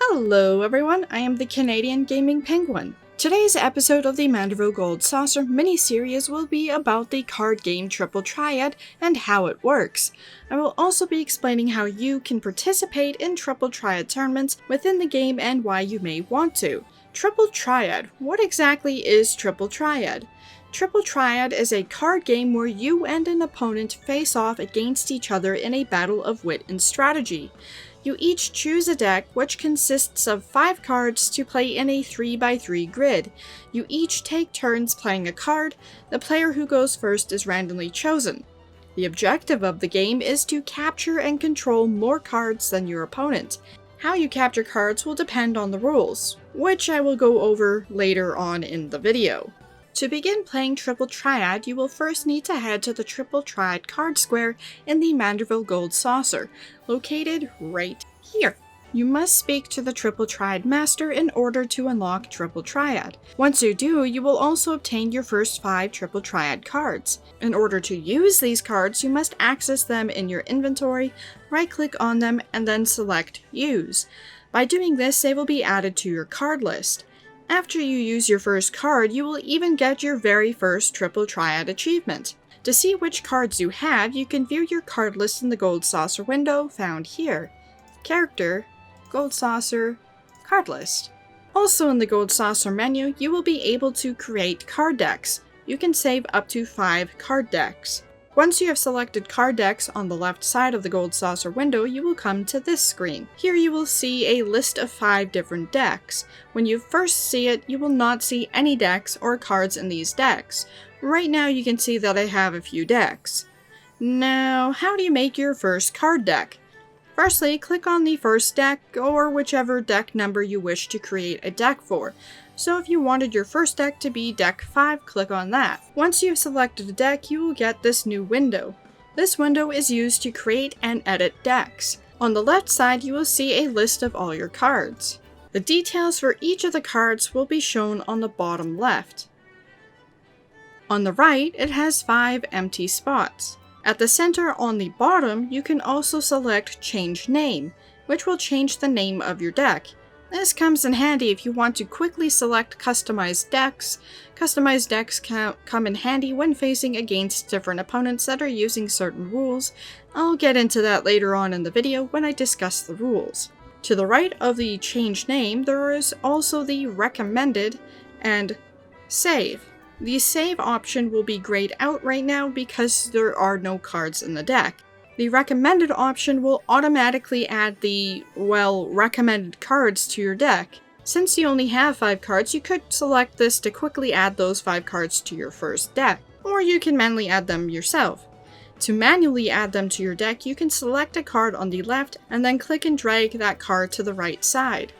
Hello everyone, I am the Canadian Gaming Penguin. Today's episode of the Manderville Gold Saucer mini-series will be about the card game Triple Triad and how it works. I will also be explaining how you can participate in Triple Triad tournaments within the game and why you may want to. Triple Triad. What exactly is Triple Triad? Triple Triad is a card game where you and an opponent face off against each other in a battle of wit and strategy. You each choose a deck which consists of 5 cards to play in a 3x3 grid. You each take turns playing a card. The player who goes first is randomly chosen. The objective of the game is to capture and control more cards than your opponent. How you capture cards will depend on the rules, which I will go over later on in the video. To begin playing Triple Triad, you will first need to head to the Triple Triad Card Square in the Manderville Gold Saucer, located right here. You must speak to the Triple Triad Master in order to unlock Triple Triad. Once you do, you will also obtain your first 5 Triple Triad cards. In order to use these cards, you must access them in your inventory, right-click on them, and then select Use. By doing this, they will be added to your card list. After you use your first card, you will even get your very first Triple Triad achievement. To see which cards you have, you can view your card list in the Gold Saucer window found here. Character, Gold Saucer, Card List. Also in the Gold Saucer menu, you will be able to create card decks. You can save up to 5 card decks. Once you have selected card decks on the left side of the Gold Saucer window, you will come to this screen. Here you will see a list of 5 different decks. When you first see it, you will not see any decks or cards in these decks. Right now you can see that I have a few decks. Now, how do you make your first card deck? Firstly, click on the first deck or whichever deck number you wish to create a deck for. So if you wanted your first deck to be deck 5, click on that. Once you've selected a deck, you will get this new window. This window is used to create and edit decks. On the left side, you will see a list of all your cards. The details for each of the cards will be shown on the bottom left. On the right, it has 5 empty spots. At the center on the bottom, you can also select Change Name, which will change the name of your deck. This comes in handy if you want to quickly select customized decks. Customized decks come in handy when facing against different opponents that are using certain rules. I'll get into that later on in the video when I discuss the rules. To the right of the Change Name, there is also the Recommended and Save. The Save option will be grayed out right now because there are no cards in the deck. The recommended option will automatically add the, recommended cards to your deck. Since you only have 5 cards, you could select this to quickly add those 5 cards to your first deck, or you can manually add them yourself. To manually add them to your deck, you can select a card on the left and then click and drag that card to the right side.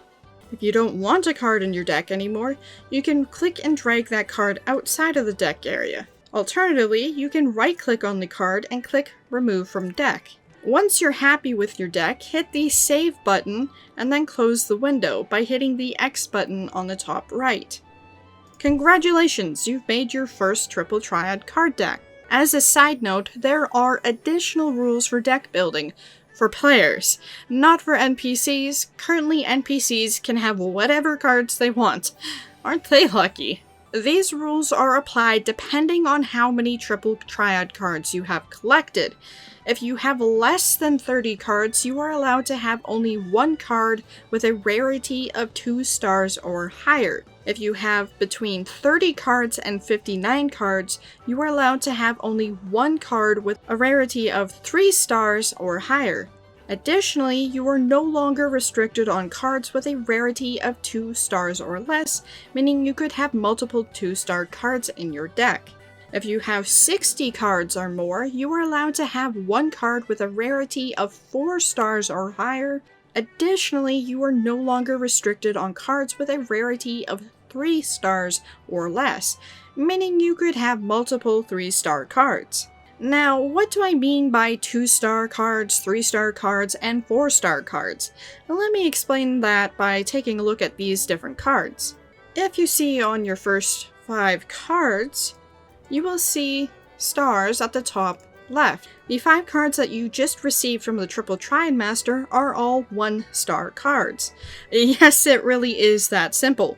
If you don't want a card in your deck anymore, you can click and drag that card outside of the deck area. Alternatively, you can right-click on the card and click Remove from Deck. Once you're happy with your deck, hit the Save button and then close the window by hitting the X button on the top right. Congratulations, you've made your first Triple Triad card deck. As a side note, there are additional rules for deck building for players, not for NPCs. Currently, NPCs can have whatever cards they want. Aren't they lucky? These rules are applied depending on how many Triple Triad cards you have collected. If you have less than 30 cards, you are allowed to have only 1 card with a rarity of 2 stars or higher. If you have between 30 cards and 59 cards, you are allowed to have only 1 card with a rarity of 3 stars or higher. Additionally, you are no longer restricted on cards with a rarity of 2 stars or less, meaning you could have multiple 2-star cards in your deck. If you have 60 cards or more, you are allowed to have 1 card with a rarity of 4 stars or higher. Additionally, you are no longer restricted on cards with a rarity of 3 stars or less, meaning you could have multiple 3-star cards. Now, what do I mean by 2-star cards, 3-star cards, and 4-star cards? Now, let me explain that by taking a look at these different cards. If you see on your first 5 cards, you will see stars at the top left. The 5 cards that you just received from the Triple Triad Master are all 1-star cards. Yes, it really is that simple.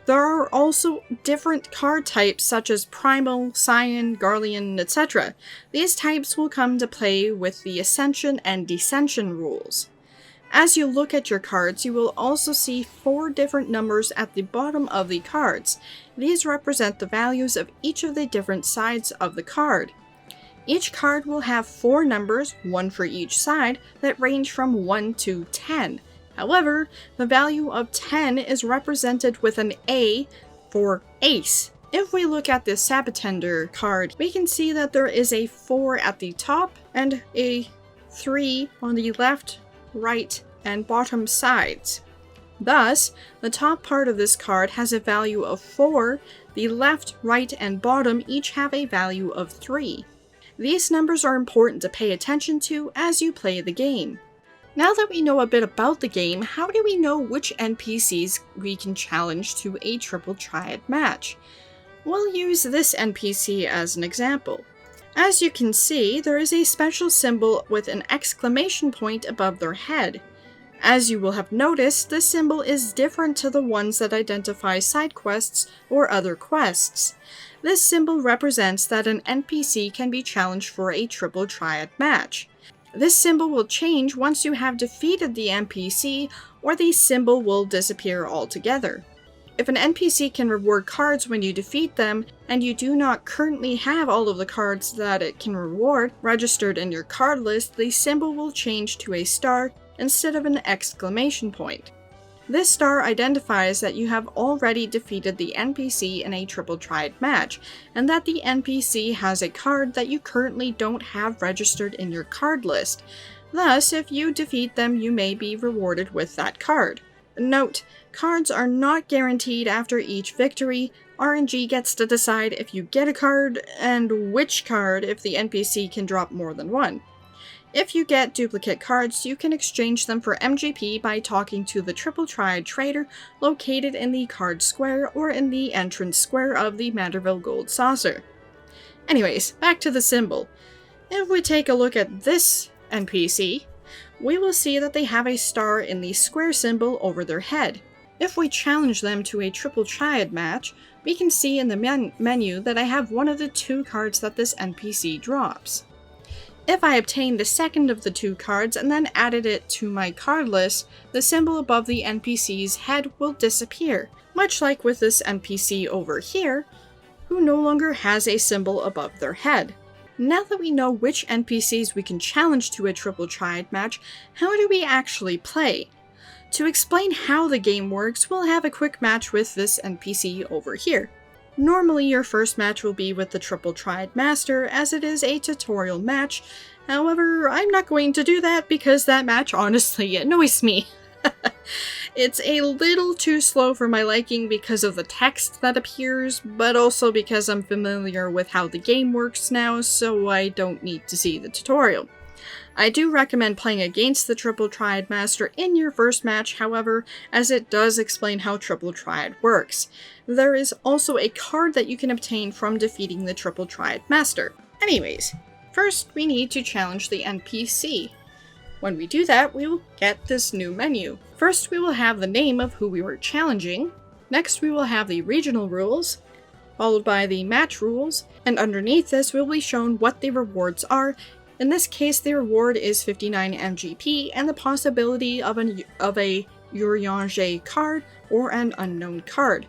There are also different card types such as Primal, Cyan, Garlean, etc. These types will come to play with the Ascension and Descension rules. As you look at your cards, you will also see 4 different numbers at the bottom of the cards. These represent the values of each of the different sides of the card. Each card will have 4 numbers, 1 for each side, that range from 1 to 10. However, the value of 10 is represented with an A for Ace. If we look at the Sabbatender card, we can see that there is a 4 at the top and a 3 on the left, right, and bottom sides. Thus, the top part of this card has a value of 4, the left, right, and bottom each have a value of 3. These numbers are important to pay attention to as you play the game. Now that we know a bit about the game, how do we know which NPCs we can challenge to a Triple Triad match? We'll use this NPC as an example. As you can see, there is a special symbol with an exclamation point above their head. As you will have noticed, this symbol is different to the ones that identify side quests or other quests. This symbol represents that an NPC can be challenged for a Triple Triad match. This symbol will change once you have defeated the NPC, or the symbol will disappear altogether. If an NPC can reward cards when you defeat them, and you do not currently have all of the cards that it can reward registered in your card list, the symbol will change to a star instead of an exclamation point. This star identifies that you have already defeated the NPC in a Triple Triad match, and that the NPC has a card that you currently don't have registered in your card list. Thus, if you defeat them, you may be rewarded with that card. Note, cards are not guaranteed after each victory. RNG gets to decide if you get a card, and which card if the NPC can drop more than one. If you get duplicate cards, you can exchange them for MGP by talking to the Triple Triad trader located in the card square or in the entrance square of the Manderville Gold Saucer. Anyways, back to the symbol. If we take a look at this NPC, we will see that they have a star in the square symbol over their head. If we challenge them to a Triple Triad match, we can see in the menu that I have one of the 2 cards that this NPC drops. If I obtain the second of the 2 cards and then added it to my card list, the symbol above the NPC's head will disappear, much like with this NPC over here, who no longer has a symbol above their head. Now that we know which NPCs we can challenge to a Triple Triad match, how do we actually play? To explain how the game works, we'll have a quick match with this NPC over here. Normally your first match will be with the Triple Triad Master, as it is a tutorial match. However, I'm not going to do that because that match honestly annoys me. It's a little too slow for my liking because of the text that appears, but also because I'm familiar with how the game works now, so I don't need to see the tutorial. I do recommend playing against the Triple Triad Master in your first match, however, as it does explain how Triple Triad works. There is also a card that you can obtain from defeating the Triple Triad Master. Anyways, first we need to challenge the NPC. When we do that, we will get this new menu. First we will have the name of who we were challenging. Next we will have the regional rules, followed by the match rules, and underneath this we will be shown what the rewards are. In this case, the reward is 59 MGP and the possibility of a Urianger card or an unknown card.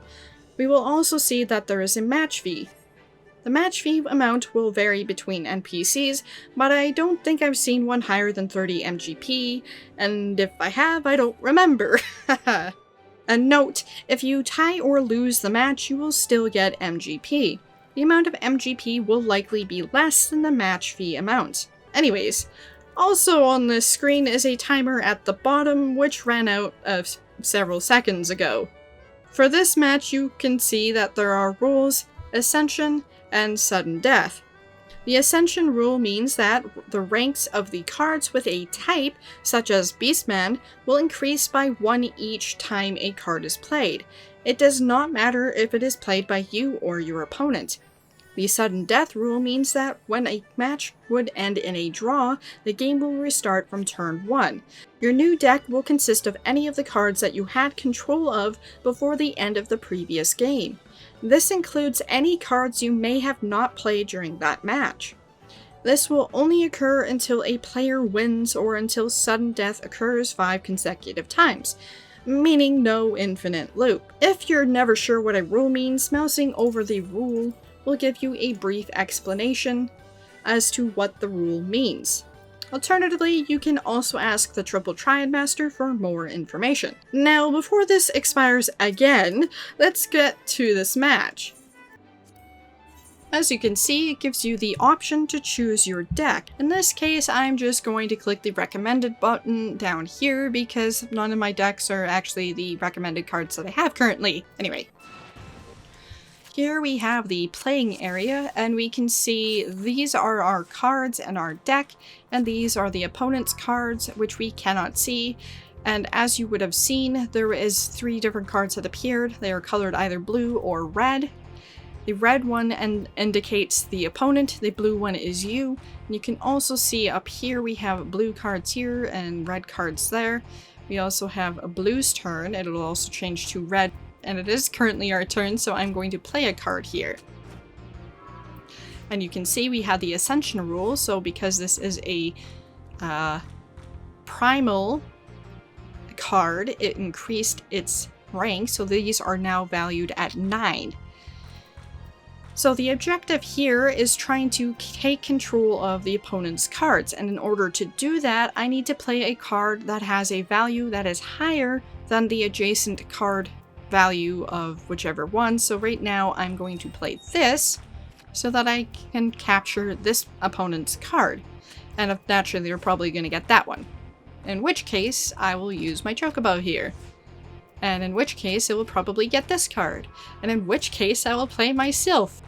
We will also see that there is a match fee. The match fee amount will vary between NPCs, but I don't think I've seen one higher than 30 MGP, and if I have, I don't remember. A note, if you tie or lose the match, you will still get MGP. The amount of MGP will likely be less than the match fee amount. Anyways, also on this screen is a timer at the bottom, which ran out several seconds ago. For this match, you can see that there are rules, Ascension, and Sudden Death. The Ascension rule means that the ranks of the cards with a type, such as Beastman, will increase by 1 each time a card is played. It does not matter if it is played by you or your opponent. The sudden death rule means that when a match would end in a draw, the game will restart from turn 1. Your new deck will consist of any of the cards that you had control of before the end of the previous game. This includes any cards you may have not played during that match. This will only occur until a player wins or until sudden death occurs 5 consecutive times, meaning no infinite loop. If you're never sure what a rule means, mousing over the rule will give you a brief explanation as to what the rule means. Alternatively, you can also ask the Triple Triad Master for more information. Now, before this expires again, let's get to this match. As you can see, it gives you the option to choose your deck. In this case, I'm just going to click the recommended button down here because none of my decks are actually the recommended cards that I have currently. Anyway. Here we have the playing area, and we can see these are our cards and our deck, and these are the opponent's cards, which we cannot see. And as you would have seen, there is 3 different cards that appeared. They are colored either blue or red. The red one indicates the opponent, the blue one is you. And you can also see up here we have blue cards here and red cards there. We also have a blue's turn. It will also change to red. And it is currently our turn, so I'm going to play a card here. And you can see we have the Ascension rule, so because this is a primal card, it increased its rank, so these are now valued at 9. So the objective here is trying to take control of the opponent's cards, and in order to do that, I need to play a card that has a value that is higher than the adjacent card value of whichever one. So right now I'm going to play this so that I can capture this opponent's card. And naturally you're probably going to get that one. In which case I will use my Chocobo here. And in which case it will probably get this card. And in which case I will play myself.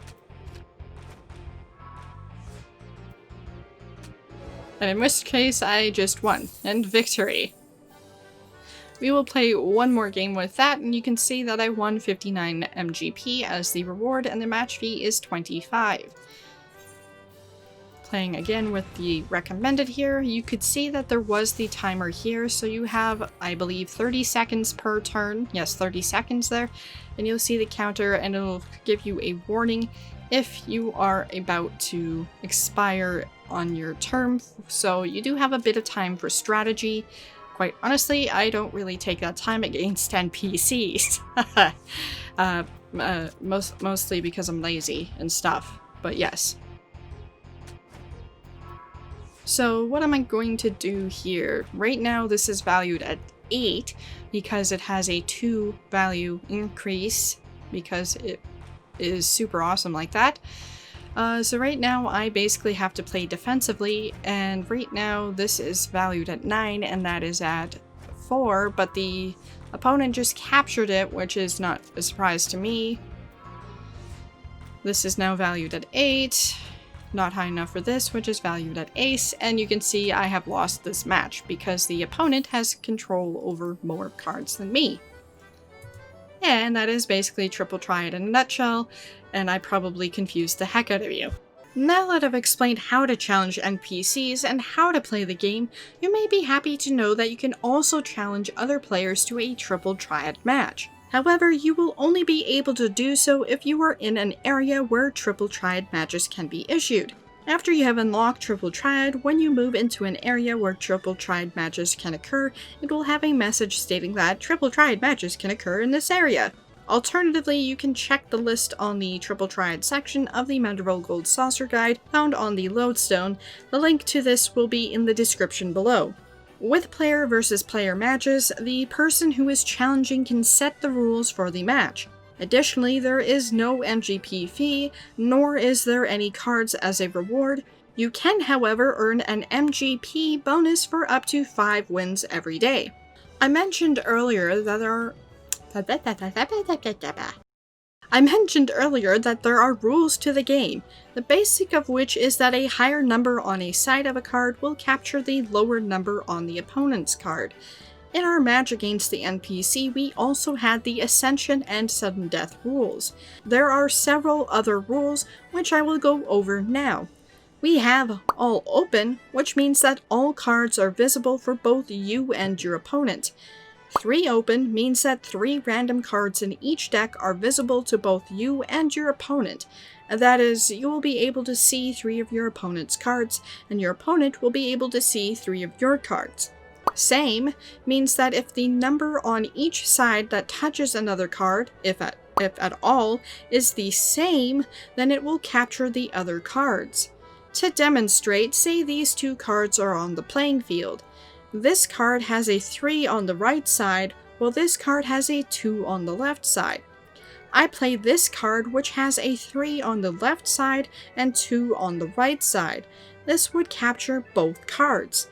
And in which case I just won. And victory. We will play one more game with that, and you can see that I won 59 MGP as the reward, and the match fee is 25. Playing again with the recommended here, you could see that there was the timer here, so you have, I believe, 30 seconds per turn. Yes, 30 seconds there. And you'll see the counter, and it'll give you a warning if you are about to expire on your term. So you do have a bit of time for strategy. Quite honestly, I don't really take that time against NPCs. Mostly because I'm lazy and stuff, but yes. So what am I going to do here? Right now this is valued at 8 because it has a 2 value increase because it is super awesome like that. So right now I basically have to play defensively, and right now this is valued at 9 and that is at 4, but the opponent just captured it, which is not a surprise to me. This is now valued at 8, not high enough for this, which is valued at ace, and you can see I have lost this match because the opponent has control over more cards than me. And that is basically Triple Triad in a nutshell, and I probably confused the heck out of you. Now that I've explained how to challenge NPCs and how to play the game, you may be happy to know that you can also challenge other players to a Triple Triad match. However, you will only be able to do so if you are in an area where Triple Triad matches can be issued. After you have unlocked Triple Triad, when you move into an area where Triple Triad matches can occur, it will have a message stating that Triple Triad matches can occur in this area. Alternatively, you can check the list on the Triple Triad section of the Manderville Gold Saucer guide found on the lodestone. The link to this will be in the description below. With player versus player matches, the person who is challenging can set the rules for the match. Additionally, there is no MGP fee, nor is there any cards as a reward. You can, however, earn an MGP bonus for up to 5 wins every day. I mentioned earlier that there are rules to the game, the basic of which is that a higher number on a side of a card will capture the lower number on the opponent's card. In our match against the NPC, we also had the Ascension and Sudden Death rules. There are several other rules which I will go over now. We have All Open, which means that all cards are visible for both you and your opponent. 3 Open means that 3 random cards in each deck are visible to both you and your opponent. That is, you will be able to see 3 of your opponent's cards, and your opponent will be able to see 3 of your cards. Same means that if the number on each side that touches another card, if at all, is the same, then it will capture the other cards. To demonstrate, say these 2 cards are on the playing field. This card has a 3 on the right side, while this card has a 2 on the left side. I play this card, which has a 3 on the left side and 2 on the right side. This would capture both cards.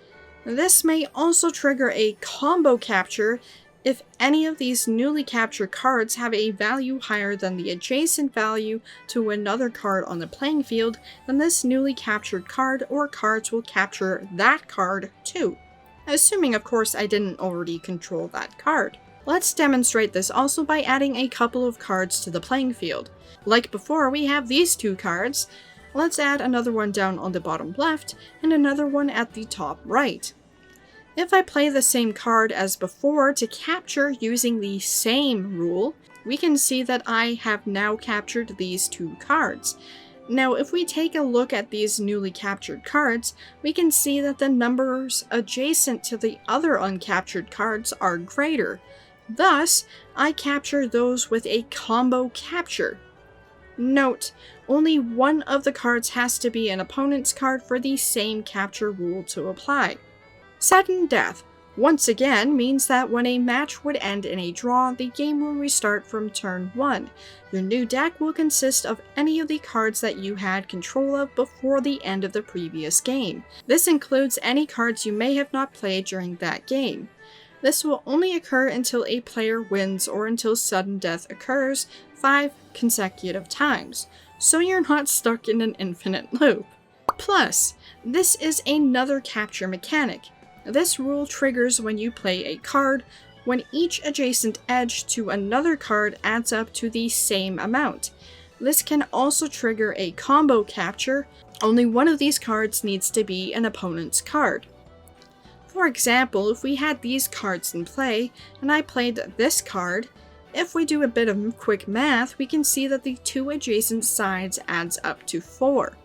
This may also trigger a combo capture if any of these newly captured cards have a value higher than the adjacent value to another card on the playing field. Then this newly captured card or cards will capture that card too. Assuming, of course, I didn't already control that card. Let's demonstrate this also by adding a couple of cards to the playing field. Like before, we have these 2 cards. Let's add another one down on the bottom left and another one at the top right. If I play the same card as before to capture using the same rule, we can see that I have now captured these 2 cards. Now, if we take a look at these newly captured cards, we can see that the numbers adjacent to the other uncaptured cards are greater. Thus, I capture those with a combo capture. Note, only one of the cards has to be an opponent's card for the same capture rule to apply. Sudden Death once again means that when a match would end in a draw, the game will restart from turn 1. Your new deck will consist of any of the cards that you had control of before the end of the previous game. This includes any cards you may have not played during that game. This will only occur until a player wins or until sudden death occurs 5 consecutive times, so you're not stuck in an infinite loop. Plus, this is another capture mechanic. This rule triggers when you play a card, when each adjacent edge to another card adds up to the same amount. This can also trigger a combo capture. Only one of these cards needs to be an opponent's card. For example, if we had these cards in play, and I played this card, if we do a bit of quick math, we can see that the 2 adjacent sides adds up to 4.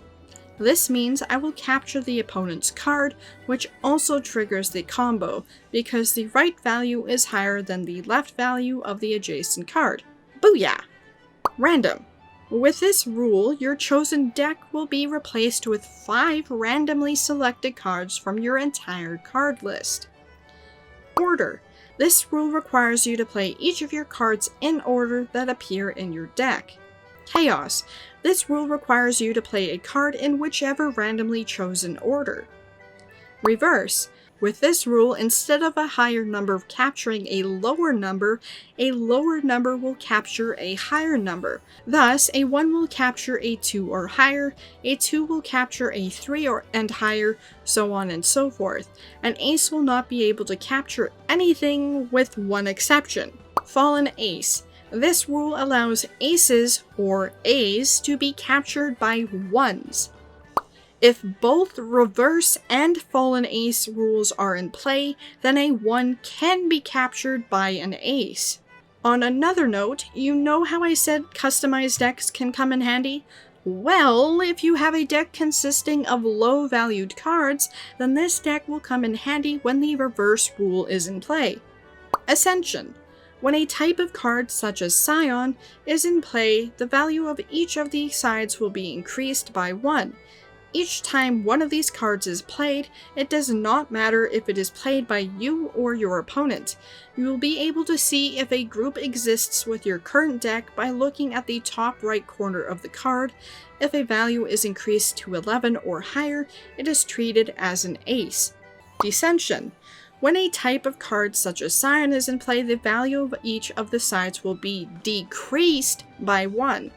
This means I will capture the opponent's card, which also triggers the combo, because the right value is higher than the left value of the adjacent card. Booyah! Random. With this rule, your chosen deck will be replaced with 5 randomly selected cards from your entire card list. Order. This rule requires you to play each of your cards in order that appear in your deck. Chaos. This rule requires you to play a card in whichever randomly chosen order. Reverse. With this rule, instead of a higher number capturing a lower number will capture a higher number. Thus, a 1 will capture a 2 or higher, a 2 will capture a 3 and higher, so on and so forth. An ace will not be able to capture anything with one exception. Fallen Ace. This rule allows aces, or A's, to be captured by 1s. If both reverse and fallen ace rules are in play, then a 1 can be captured by an ace. On another note, you know how I said customized decks can come in handy? Well, if you have a deck consisting of low-valued cards, then this deck will come in handy when the reverse rule is in play. Ascension. When a type of card such as Scion is in play, the value of each of the sides will be increased by 1. Each time one of these cards is played, it does not matter if it is played by you or your opponent. You will be able to see if a group exists with your current deck by looking at the top right corner of the card. If a value is increased to 11 or higher, it is treated as an ace. Descension. When a type of card such as Scion is in play, the value of each of the sides will be decreased by 1.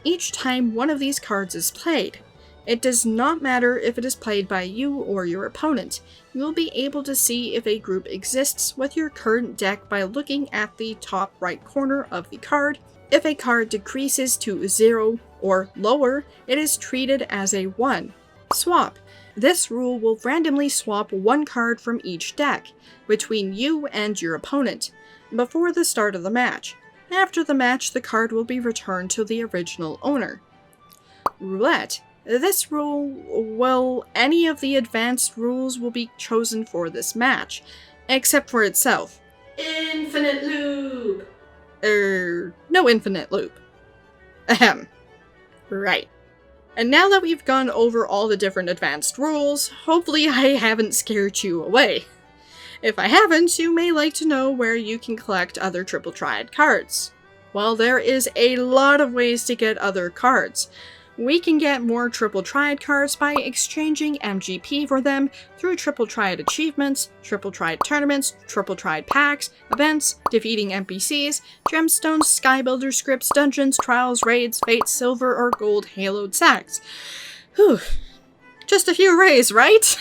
Each time one of these cards is played. It does not matter if it is played by you or your opponent. You will be able to see if a group exists with your current deck by looking at the top right corner of the card. If a card decreases to 0 or lower, it is treated as a 1. Swap. This rule will randomly swap one card from each deck, between you and your opponent, before the start of the match. After the match, the card will be returned to the original owner. Roulette. This rule, any of the advanced rules will be chosen for this match, except for itself. Infinite loop! No infinite loop. Ahem. Right. And now that we've gone over all the different advanced rules, hopefully I haven't scared you away. If I haven't, you may like to know where you can collect other Triple Triad cards. Well, there is a lot of ways to get other cards. We can get more Triple Triad cards by exchanging MGP for them through Triple Triad achievements, Triple Triad Tournaments, Triple Triad packs, events, defeating NPCs, gemstones, skybuilder scripts, dungeons, trials, raids, fates, silver or gold haloed sacks. Whew. Just a few rays, right?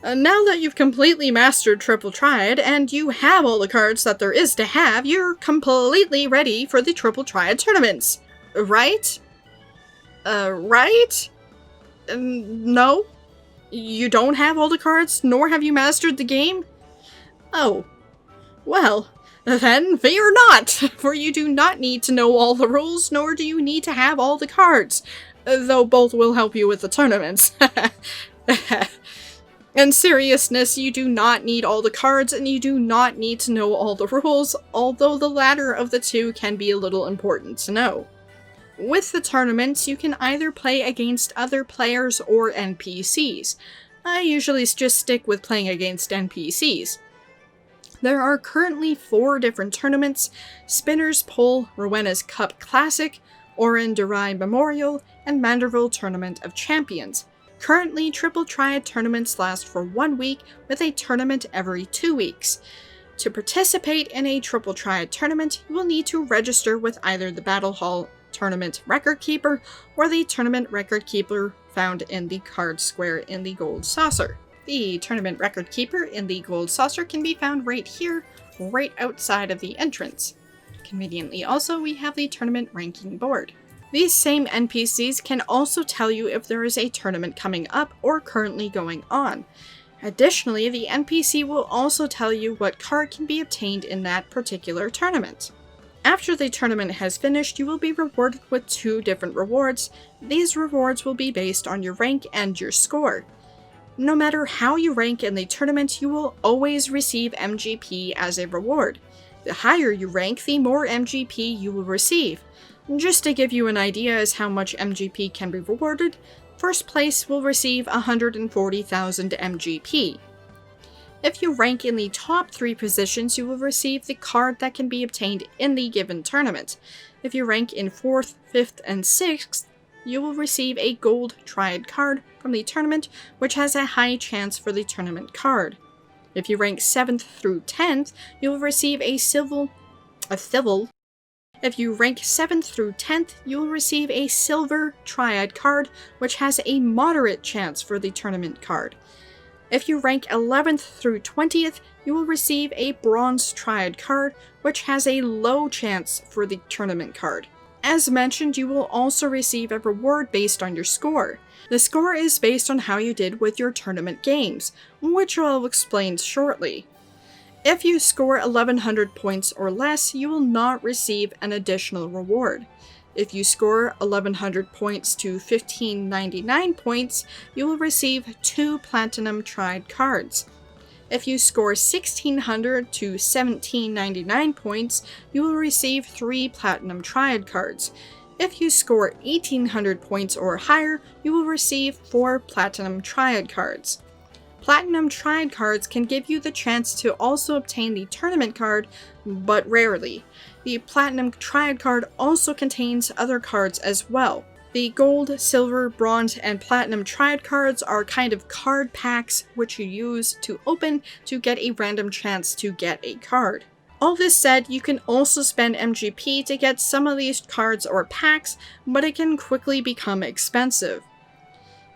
Now that you've completely mastered Triple Triad and you have all the cards that there is to have, you're completely ready for the Triple Triad Tournaments. Right? Right? No? You don't have all the cards, nor have you mastered the game? Oh. Well, then fear not, for you do not need to know all the rules, nor do you need to have all the cards, though both will help you with the tournaments. In seriousness, you do not need all the cards, and you do not need to know all the rules, although the latter of the two can be a little important to know. With the tournaments, you can either play against other players or NPCs. I usually just stick with playing against NPCs. There are currently 4 different tournaments: Spinner's Pull, Rowena's Cup Classic, Orin Durai Memorial, and Manderville Tournament of Champions. Currently, Triple Triad tournaments last for 1 week, with a tournament every 2 weeks. To participate in a Triple Triad tournament, you will need to register with either the Battlehall Tournament Record Keeper or the Tournament Record Keeper found in the card square in the Gold Saucer. The Tournament Record Keeper in the Gold Saucer can be found right here, right outside of the entrance. Conveniently also, we have the Tournament Ranking Board. These same NPCs can also tell you if there is a tournament coming up or currently going on. Additionally, the NPC will also tell you what card can be obtained in that particular tournament. After the tournament has finished, you will be rewarded with 2 different rewards. These rewards will be based on your rank and your score. No matter how you rank in the tournament, you will always receive MGP as a reward. The higher you rank, the more MGP you will receive. Just to give you an idea as how much MGP can be rewarded, first place will receive 140,000 MGP. If you rank in the top 3 positions, you will receive the card that can be obtained in the given tournament. If you rank in 4th, 5th, and 6th, you will receive a Gold Triad card from the tournament, which has a high chance for the tournament card. If you rank 7th through 10th, you will receive a Silver Triad card, which has a moderate chance for the tournament card. If you rank 11th through 20th, you will receive a Bronze Triad card, which has a low chance for the tournament card. As mentioned, you will also receive a reward based on your score. The score is based on how you did with your tournament games, which I'll explain shortly. If you score 1100 points or less, you will not receive an additional reward. If you score 1100 points to 1599 points, you will receive 2 Platinum Triad cards. If you score 1600 to 1799 points, you will receive 3 Platinum Triad cards. If you score 1800 points or higher, you will receive 4 Platinum Triad cards. Platinum Triad cards can give you the chance to also obtain the tournament card, but rarely. The Platinum Triad card also contains other cards as well. The Gold, Silver, Bronze, and Platinum Triad cards are kind of card packs which you use to open to get a random chance to get a card. All this said, you can also spend MGP to get some of these cards or packs, but it can quickly become expensive.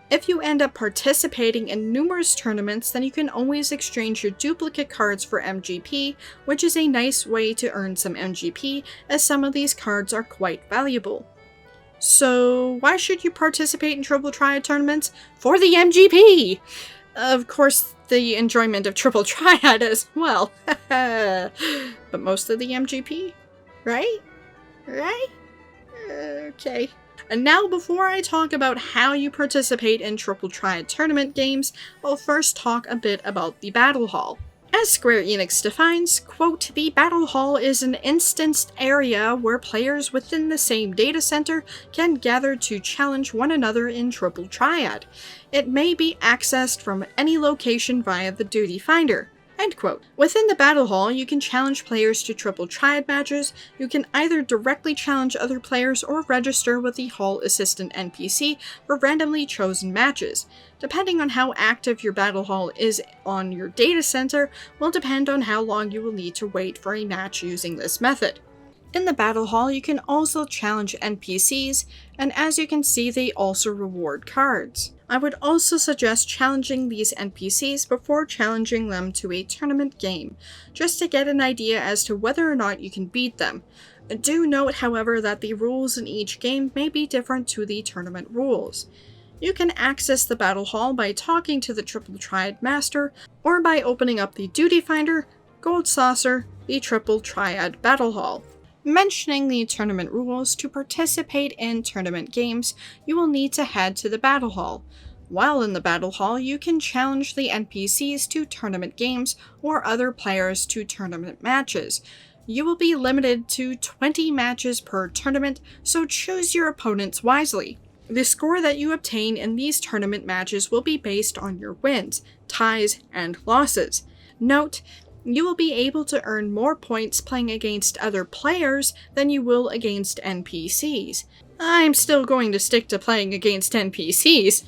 If you end up participating in numerous tournaments, then you can always exchange your duplicate cards for MGP, which is a nice way to earn some MGP, as some of these cards are quite valuable. So why should you participate in Triple Triad tournaments? For the MGP! Of course, the enjoyment of Triple Triad as well. But mostly the MGP? Right? Right? Okay. And now, before I talk about how you participate in Triple Triad tournament games, I'll first talk a bit about the Battlehall. As Square Enix defines, quote, "The Battlehall is an instanced area where players within the same data center can gather to challenge one another in Triple Triad. It may be accessed from any location via the Duty Finder." End quote. Within the Battlehall, you can challenge players to Triple Triad matches. You can either directly challenge other players or register with the Hall Assistant NPC for randomly chosen matches. Depending on how active your Battlehall is on your data center will depend on how long you will need to wait for a match using this method. In the Battlehall, you can also challenge NPCs, and as you can see, they also reward cards. I would also suggest challenging these NPCs before challenging them to a tournament game, just to get an idea as to whether or not you can beat them. Do note, however, that the rules in each game may be different to the tournament rules. You can access the Battlehall by talking to the Triple Triad Master, or by opening up the Duty Finder, Gold Saucer, the Triple Triad Battlehall. Mentioning the tournament rules, to participate in tournament games, you will need to head to the Battlehall. While in the Battlehall, you can challenge the NPCs to tournament games or other players to tournament matches. You will be limited to 20 matches per tournament, so choose your opponents wisely. The score that you obtain in these tournament matches will be based on your wins, ties, and losses. Note, you will be able to earn more points playing against other players than you will against NPCs. I'm still going to stick to playing against NPCs.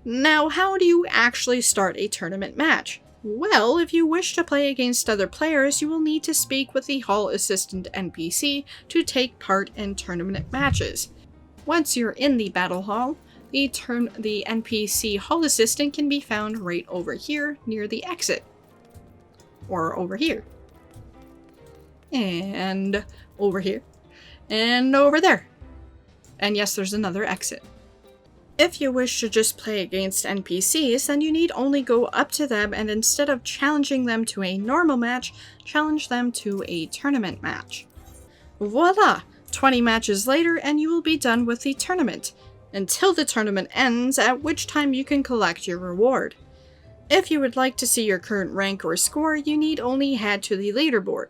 Now, how do you actually start a tournament match? Well, if you wish to play against other players, you will need to speak with the Hall Assistant NPC to take part in tournament matches. Once you're in the Battlehall, the NPC Hall Assistant can be found right over here near the exit. Or over here. And over here. And over there. And yes, there's another exit. If you wish to just play against NPCs, then you need only go up to them and instead of challenging them to a normal match, challenge them to a tournament match. Voila! 20 matches later and you will be done with the tournament. Until the tournament ends, at which time you can collect your reward. If you would like to see your current rank or score, you need only head to the leaderboard.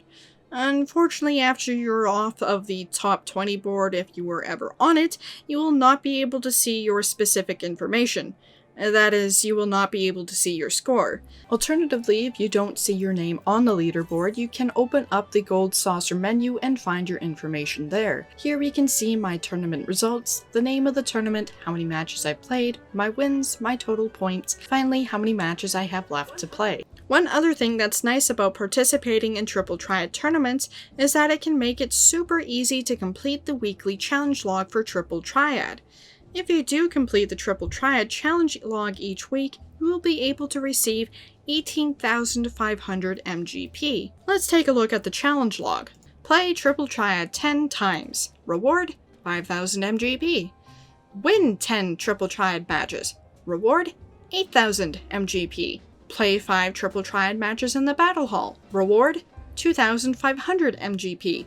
Unfortunately, after you're off of the top 20 board, if you were ever on it, you will not be able to see your specific information. That is, you will not be able to see your score. Alternatively, if you don't see your name on the leaderboard, you can open up the Gold Saucer menu and find your information there. Here we can see my tournament results, the name of the tournament, how many matches I've played, my wins, my total points, finally how many matches I have left to play. One other thing that's nice about participating in Triple Triad tournaments is that it can make it super easy to complete the weekly challenge log for Triple Triad. If you do complete the Triple Triad challenge log each week, you will be able to receive 18,500 MGP. Let's take a look at the challenge log. Play Triple Triad 10 times. Reward, 5,000 MGP. Win 10 Triple Triad matches. Reward, 8,000 MGP. Play 5 Triple Triad matches in the Battlehall. Reward, 2,500 MGP.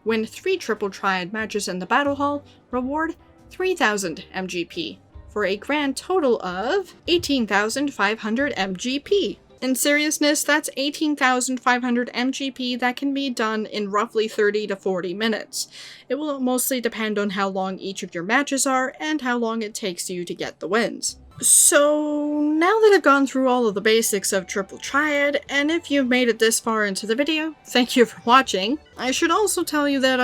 Win 3 Triple Triad matches in the Battlehall. Reward, 3,000 MGP, for a grand total of 18,500 MGP. In seriousness, that's 18,500 MGP that can be done in roughly 30 to 40 minutes. It will mostly depend on how long each of your matches are and how long it takes you to get the wins. So, now that I've gone through all of the basics of Triple Triad, and if you've made it this far into the video, thank you for watching. I should also tell you that,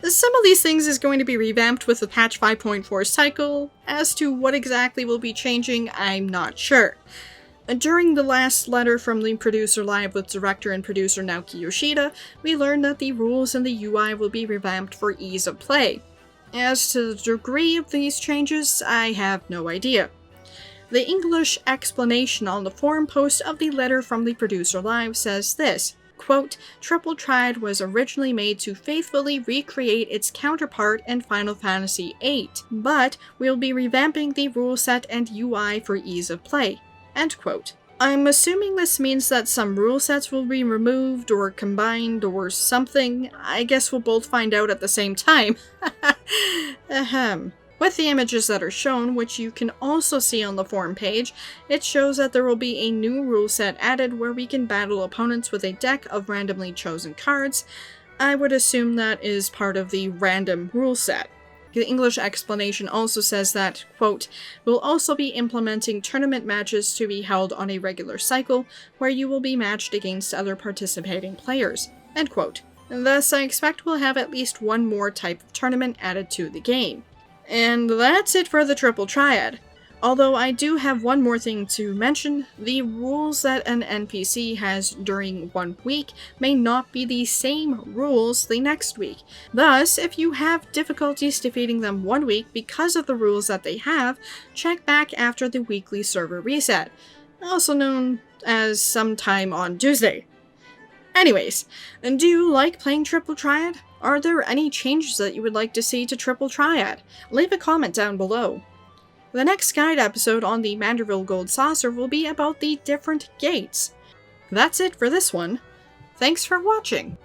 some of these things is going to be revamped with the patch 5.4 cycle. As to what exactly will be changing, I'm not sure. During the last letter from the producer live with director and producer Naoki Yoshida, we learned that the rules and the UI will be revamped for ease of play. As to the degree of these changes, I have no idea. The English explanation on the forum post of the letter from the producer live says this, quote, Triple Triad was originally made to faithfully recreate its counterpart in Final Fantasy VIII, but we'll be revamping the rule set and UI for ease of play. End quote. I'm assuming this means that some rule sets will be removed or combined or something. I guess we'll both find out at the same time. Ahem. With the images that are shown, which you can also see on the forum page, it shows that there will be a new rule set added where we can battle opponents with a deck of randomly chosen cards. I would assume that is part of the random rule set. The English explanation also says that, quote, we'll also be implementing tournament matches to be held on a regular cycle, where you will be matched against other participating players, end quote. Thus, I expect we'll have at least one more type of tournament added to the game. And that's it for the Triple Triad. Although I do have one more thing to mention, the rules that an NPC has during 1 week may not be the same rules the next week. Thus, if you have difficulties defeating them 1 week because of the rules that they have, check back after the weekly server reset, also known as sometime on Tuesday. Anyways, do you like playing Triple Triad? Are there any changes that you would like to see to Triple Triad? Leave a comment down below. The next guide episode on the Manderville Gold Saucer will be about the different gates. That's it for this one. Thanks for watching!